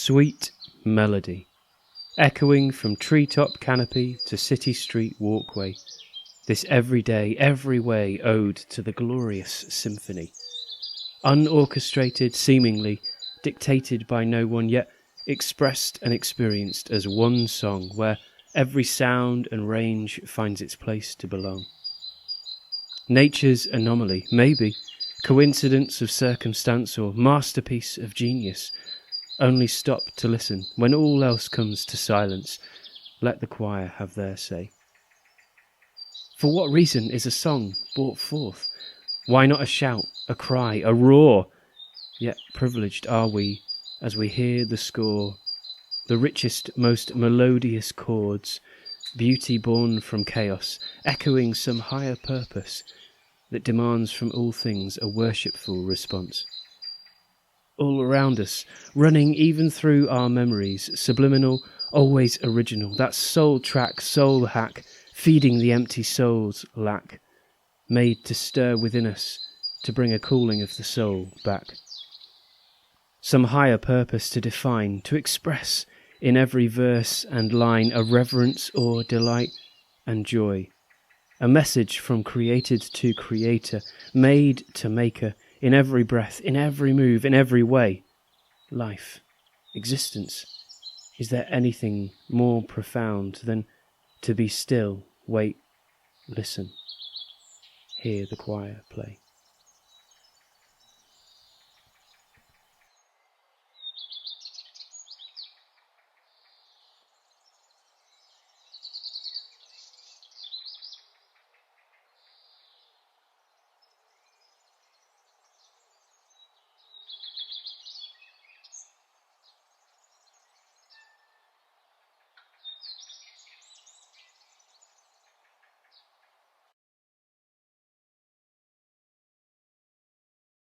sweet melody, echoing from treetop canopy to city street walkway, this everyday, every way ode to the glorious symphony, unorchestrated, seemingly, dictated by no one, yet expressed and experienced as one song where every sound and range finds its place to belong. Nature's anomaly, maybe, coincidence of circumstance or masterpiece of genius. Only stop to listen when all else comes to silence. Let the choir have their say. For what reason is a song brought forth? Why not a shout, a cry, a roar? Yet privileged are we as we hear the score, the richest, most melodious chords, beauty born from chaos, echoing some higher purpose that demands from all things a worshipful response. All around us, running even through our memories, subliminal, always original, that soul track, soul hack, feeding the empty soul's lack, made to stir within us, to bring a cooling of the soul back. Some higher purpose to define, to express in every verse and line a reverence or delight and joy. A message from created to creator, made to maker, in every breath, in every move, in every way. Life, existence. Is there anything more profound than to be still, wait, listen, hear the choir play?